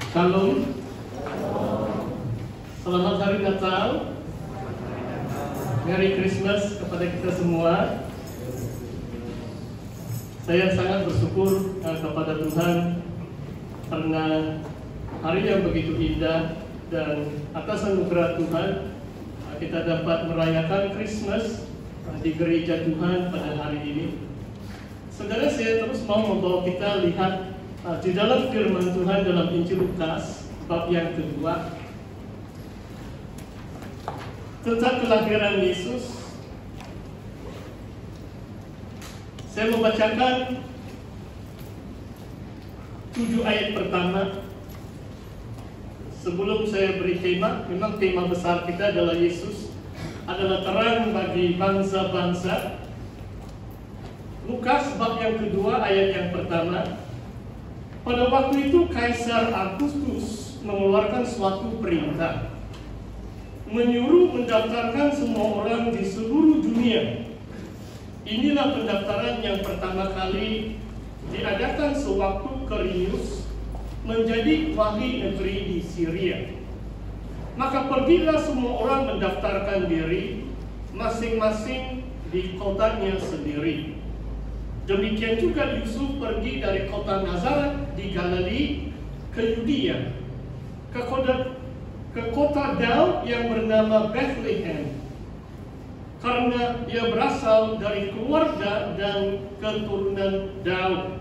Shalom. Selamat Hari Natal. Merry Christmas kepada kita semua. Saya sangat bersyukur kepada Tuhan karena hari yang begitu indah, dan atas anugerah Tuhan kita dapat merayakan Christmas di gereja Tuhan pada hari ini. Saudara, saya terus mau membawa kita lihat di dalam firman Tuhan dalam Injil Lukas bab yang kedua tentang kelahiran Yesus. Saya membacakan 7 ayat pertama. Sebelum saya beri tema, memang tema besar kita adalah Yesus adalah terang bagi bangsa-bangsa. Lukas bab yang kedua ayat yang pertama. Pada waktu itu Kaisar Agustus mengeluarkan suatu perintah, menyuruh mendaftarkan semua orang di seluruh dunia. Inilah pendaftaran yang pertama kali diadakan sewaktu Quirinius menjadi wali negeri di Syria. Maka pergilah semua orang mendaftarkan diri masing-masing di kotanya sendiri. Demikian juga Yusuf pergi dari kota Nazaret di Galilea ke Yudea, ke kota Daud yang bernama Bethlehem, karena dia berasal dari keluarga dan keturunan Daud,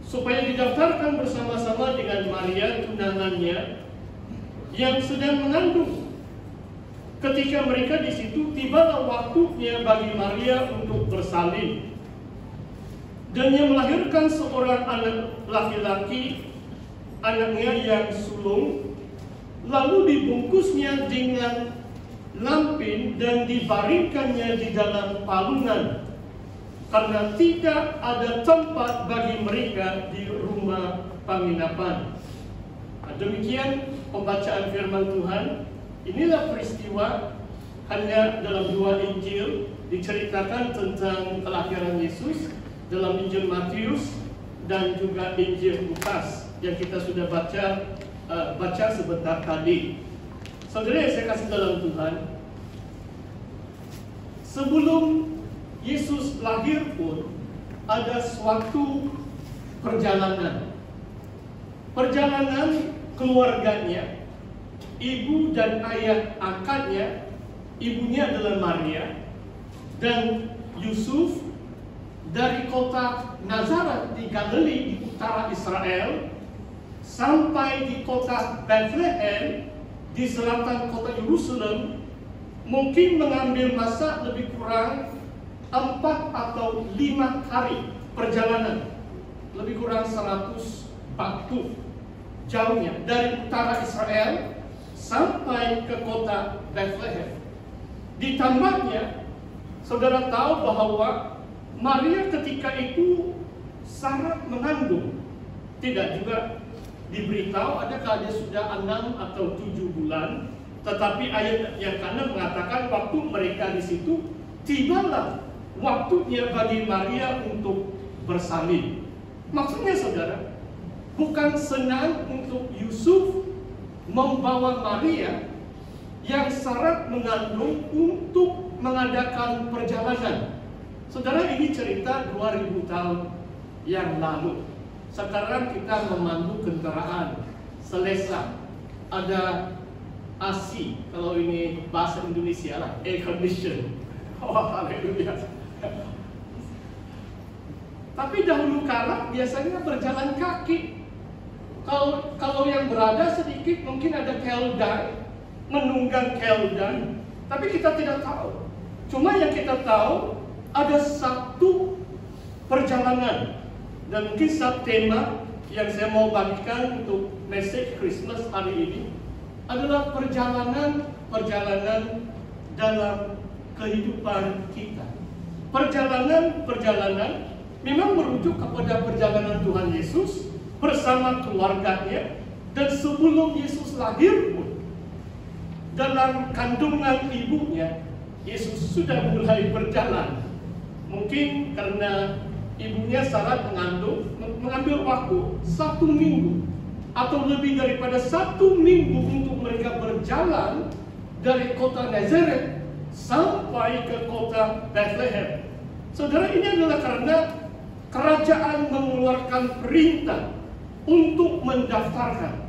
supaya didaftarkan bersama-sama dengan Maria tunangannya yang sedang mengandung. Ketika mereka di situ, tibalah waktunya bagi Maria untuk bersalin, dan ia melahirkan seorang anak laki-laki, anaknya yang sulung, lalu dibungkusnya dengan lampin dan dibaringkannya di dalam palungan, karena tidak ada tempat bagi mereka di rumah penginapan. Demikian pembacaan firman Tuhan. Inilah peristiwa, hanya dalam 2 Injil diceritakan tentang kelahiran Yesus, dalam Injil Matius dan juga Injil Lukas yang kita sudah baca sebentar tadi. Saudara yang saya kasih dalam Tuhan, sebelum Yesus lahir pun ada suatu perjalanan keluarganya. Ibu dan ayah angkatnya, ibunya adalah Maria dan Yusuf, dari kota Nazaret di Galilea di utara Israel sampai di kota Bethlehem di selatan kota Yerusalem, mungkin mengambil masa lebih kurang 4 atau 5 hari perjalanan, lebih kurang 100 waktu jauhnya dari utara Israel sampai ke kota Bethlehem. Ditambahnya, saudara tahu bahwa Maria ketika itu sangat mengandung, tidak juga diberitahu adakah dia sudah 6 atau 7 bulan, tetapi ayat yang kanan mengatakan waktu mereka di situ, tibalah waktunya bagi Maria untuk bersalin. Maksudnya saudara, bukan senang untuk Yusuf membawa Maria yang syarat mengandung untuk mengadakan perjalanan. Saudara, ini cerita 2000 tahun yang lalu. Sekarang kita memandu kendaraan selesa, ada AC, kalau ini bahasa Indonesia lah, air condition. Oh, haleluya. Tapi dahulu kala biasanya berjalan kaki. Kalau yang berada sedikit mungkin ada keldai, menunggang keldai, tapi kita tidak tahu. Cuma yang kita tahu ada satu perjalanan, dan mungkin satu tema yang saya mau bagikan untuk message Christmas hari ini adalah perjalanan dalam kehidupan kita. Perjalanan memang merujuk kepada perjalanan Tuhan Yesus bersama keluarganya, dan sebelum Yesus lahir pun dalam kandungan ibunya Yesus sudah mulai berjalan. Mungkin karena ibunya syarat mengambil waktu 1 minggu atau lebih daripada 1 minggu untuk mereka berjalan dari kota Nazareth sampai ke kota Bethlehem. Saudara, ini adalah karena kerajaan mengeluarkan perintah untuk mendaftarkan.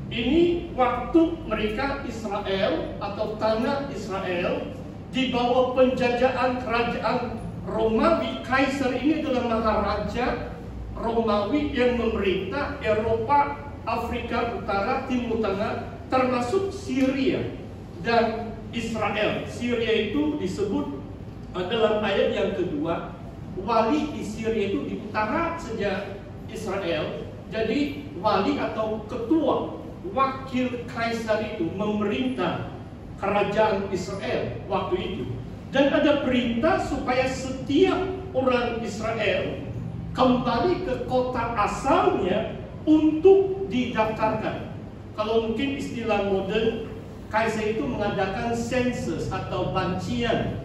Ini waktu mereka Israel atau tanah Israel di bawah penjajahan kerajaan Romawi. Kaisar ini adalah maharaja Romawi yang memerintah Eropa, Afrika Utara, Timur Tengah, termasuk Syria dan Israel. Syria itu disebut dalam ayat yang kedua, wali di Syria itu di utara saja Israel. Jadi wali atau ketua, wakil kaisar itu memerintah kerajaan Israel waktu itu. Dan ada perintah supaya setiap orang Israel kembali ke kota asalnya untuk didaftarkan. Kalau mungkin istilah modern, kaisar itu mengadakan sensus atau bancian.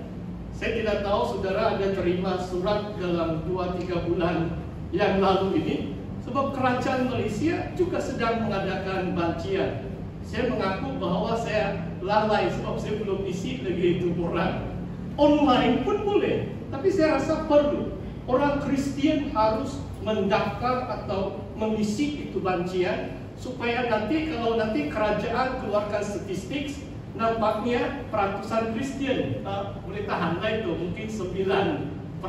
Saya tidak tahu saudara ada terima surat dalam 2-3 bulan yang lalu ini, sebab kerajaan Malaysia juga sedang mengadakan bancian. Saya mengaku bahwa saya lalai sebab saya belum isi lagi itu orang. Online pun boleh, tapi saya rasa perlu. Orang Kristen harus mendaftar atau mengisi itu bancian, supaya nanti kalau nanti kerajaan keluarkan statistik, nampaknya peratusan Kristen boleh tahanlah itu mungkin 9%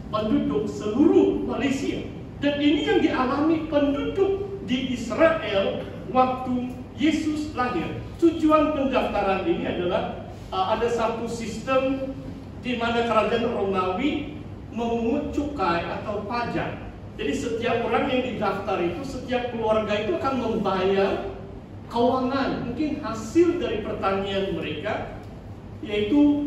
penduduk seluruh Malaysia. Dan ini yang dialami penduduk di Israel waktu Yesus lahir. Tujuan pendaftaran ini adalah ada satu sistem di mana kerajaan Romawi memungut cukai atau pajak. Jadi setiap orang yang didaftar itu, setiap keluarga itu akan membayar keuangan, mungkin hasil dari pertanian mereka, yaitu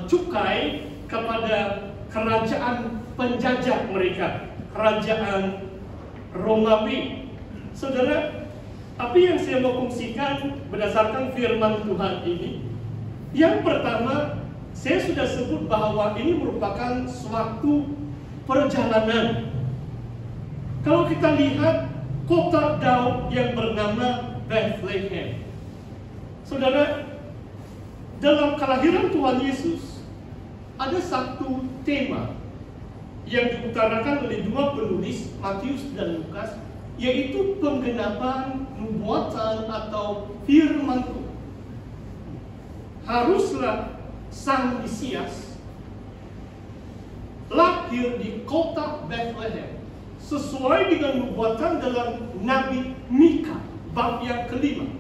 cukai kepada kerajaan penjajah mereka, kerajaan Romawi. Saudara, apa yang saya mau kongsikan berdasarkan firman Tuhan ini, yang pertama, saya sudah sebut bahwa ini merupakan suatu perjalanan. Kalau kita lihat kota Daud yang bernama Bethlehem, saudara, dalam kelahiran Tuhan Yesus ada satu tema yang diutarakan oleh 2 penulis, Matius dan Lukas, yaitu penggenapan nubuatan atau firman Tuhan. Haruslah Sang Mesias lahir di kota Bethlehem sesuai dengan nubuatan dalam Nabi Mika bab yang kelima,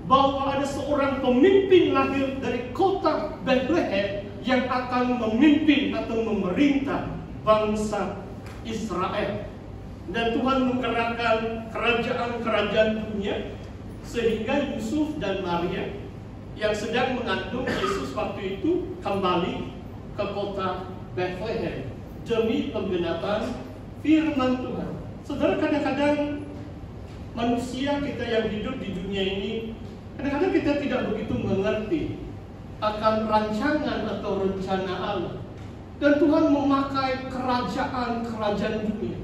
bahwa ada seorang pemimpin lahir dari kota Bethlehem yang akan memimpin atau memerintah bangsa Israel. Dan Tuhan menggerakkan kerajaan-kerajaan dunia sehingga Yusuf dan Maria yang sedang mengandung Yesus waktu itu kembali ke kota Bethlehem demi penggenapan firman Tuhan. Saudara, kadang-kadang manusia kita yang hidup di dunia ini, kadang-kadang kita tidak begitu mengerti akan rancangan atau rencana Allah. Dan Tuhan memakai kerajaan-kerajaan dunia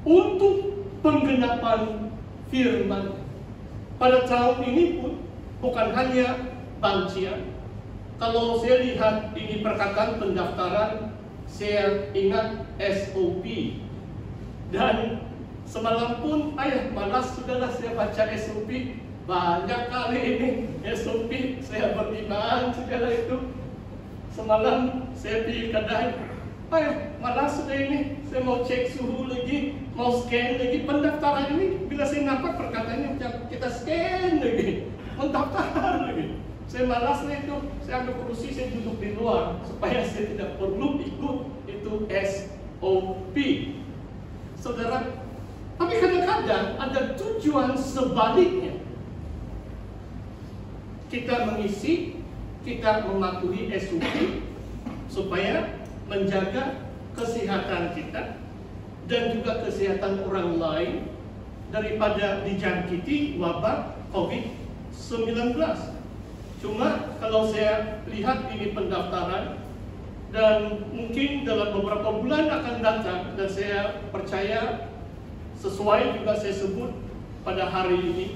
untuk penggenapan firman. Pada tahun ini pun bukan hanya bancian. Kalau saya lihat ini perkataan pendaftaran, saya ingat SOP. Dan semalam pun, malas sudahlah saya baca SOP. Banyak kali ini SOP, saya bertimbang sudahlah itu. Semalam saya pergi kedai, malas sudah ini, saya mau cek suhu lagi, mau scan lagi. Pendaftaran ini, bila saya nampak perkataannya kita scan lagi, mendaftar lagi. Saya malas itu, saya ambil kursi, saya duduk di luar supaya saya tidak perlu ikut itu SOP. Saudara, tapi kadang-kadang ada tujuan sebaliknya. Kita mengisi, kita mematuhi SOP supaya menjaga kesehatan kita dan juga kesehatan orang lain daripada dijangkiti wabah COVID-19. Cuma kalau saya lihat ini pendaftaran, dan mungkin dalam beberapa bulan akan datang, dan saya percaya sesuai juga saya sebut pada hari ini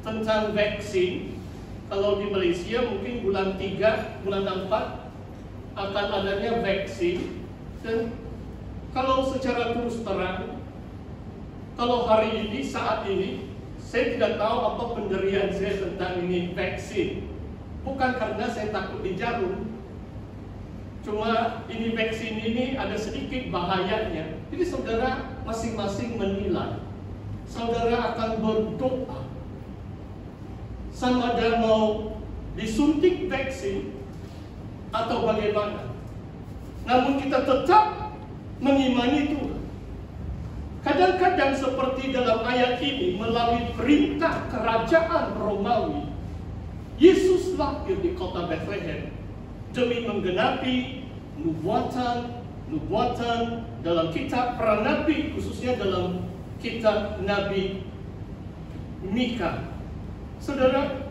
tentang vaksin. Kalau di Malaysia mungkin bulan 3, bulan 4 akan adanya vaksin. Dan kalau secara terus terang, kalau hari ini, saat ini, saya tidak tahu apa pendirian saya tentang ini vaksin. Bukan karena saya takut di jarum. Cuma ini vaksin ini ada sedikit bahayanya. Jadi saudara masing-masing menilai. Saudara akan berdoa sama ada mau disuntik vaksin atau bagaimana. Namun kita tetap mengimani Tuhan. Kadang-kadang seperti dalam ayat ini, melalui perintah kerajaan Romawi, Yesus lahir di kota Bethlehem demi menggenapi nubuatan dalam kitab para nabi, khususnya dalam kitab Nabi Mika. Saudara,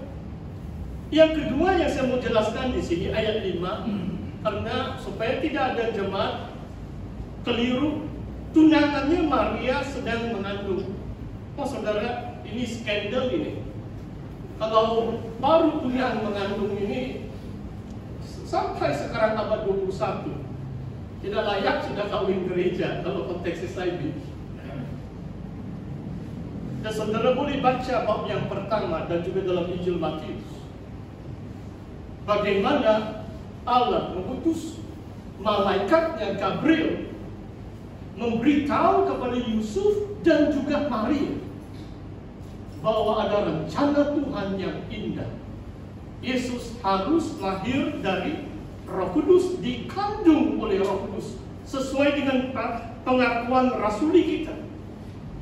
yang kedua yang saya mau jelaskan di sini ayat 5, karena supaya tidak ada jemaat keliru, tunangannya Maria sedang mengandung. Oh saudara, ini skandal ini. Kalau baru tunang mengandung ini sampai sekarang abad 21 tidak layak sudah kawin gereja kalau konteksnya saya bilang. Dan saudara boleh baca bab yang pertama dan juga dalam Injil Matius, bagaimana Allah mengutus malaikatnya Gabriel memberitahu kepada Yusuf dan juga Maria bahwa ada rencana Tuhan yang indah. Yesus harus lahir dari Roh Kudus, dikandung oleh Roh Kudus sesuai dengan pengakuan rasuli kita.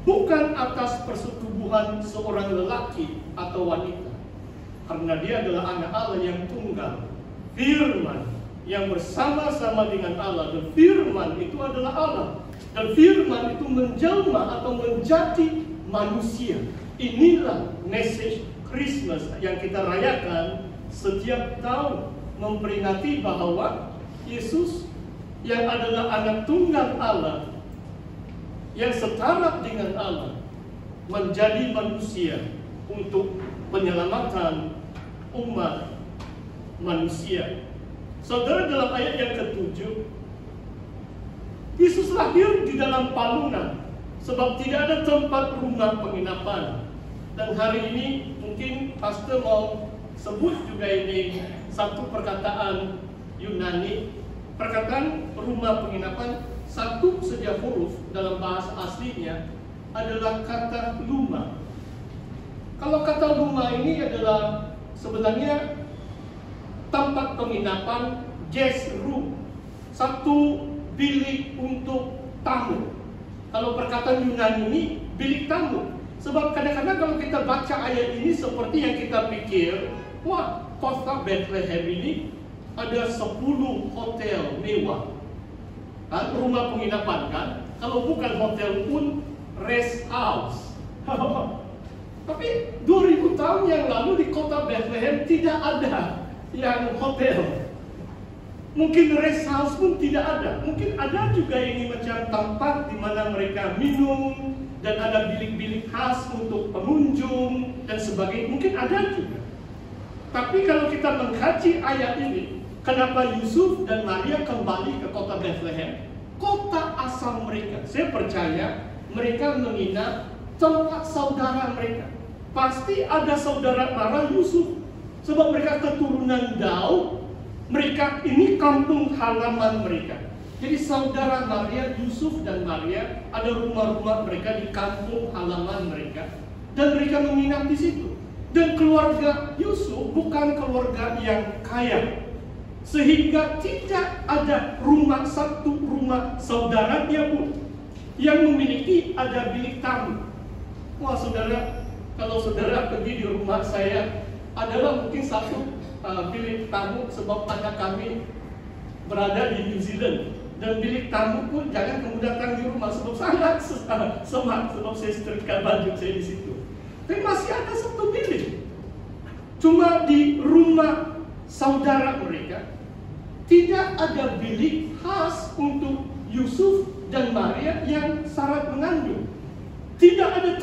Bukan atas persetubuhan seorang lelaki atau wanita. Karena dia adalah anak Allah yang tunggal. Firman yang bersama-sama dengan Allah. Dan firman itu adalah Allah. Dan firman itu menjelma atau menjadi manusia. Inilah message Christmas yang kita rayakan setiap tahun. Memperingati bahwa Yesus yang adalah anak tunggal Allah, yang setara dengan Allah, menjadi manusia untuk penyelamatan umat manusia. Saudara, dalam ayat yang ke-7, Yesus lahir di dalam palungan sebab tidak ada tempat rumah penginapan. Dan hari ini mungkin pastor mau sebut juga ini satu perkataan Yunani. Perkataan rumah penginapan, satu saja huruf dalam bahasa aslinya adalah kata luma. Kalau kata luma ini adalah sebenarnya tempat penginapan, guest room, satu bilik untuk tamu. Kalau perkataan Yunani ini bilik tamu. Sebab kadang-kadang kalau kita baca ayat ini seperti yang kita pikir, wah, kota Bethlehem ini ada 10 hotel mewah. Kan, rumah penginapan kan? Kalau bukan hotel pun rest house. Tapi 2000 tahun yang lalu di kota Bethlehem tidak ada yang hotel. Mungkin rest house pun tidak ada. Mungkin ada juga ini macam tempat di mana mereka minum dan ada bilik-bilik khas untuk pengunjung dan sebagainya. Mungkin ada juga. Tapi kalau kita mengkaji ayat ini, kenapa Yusuf dan Maria kembali ke kota Bethlehem, kota asal mereka? Saya percaya mereka menginap tempat saudara mereka. Pasti ada saudara Maria Yusuf, sebab mereka keturunan Daud. Mereka ini kampung halaman mereka. Jadi saudara Maria, Yusuf dan Maria, ada rumah-rumah mereka di kampung halaman mereka, dan mereka menginap di situ. Dan keluarga Yusuf bukan keluarga yang kaya, sehingga tidak ada satu rumah saudaranya pun yang memiliki ada bilik tamu. Wah saudara, kalau saudara pergi di rumah saya, adalah mungkin satu bilik tamu, sebab anak kami berada di New Zealand. Dan bilik tamu pun jangan kamu datang di rumah, sebab sangat semak, sebab saya setrika baju saya di situ. Tapi masih ada satu bilik. Cuma di rumah saudara mereka tidak ada bilik khas untuk Yusuf dan Maria yang syarat mengandung. Tidak ada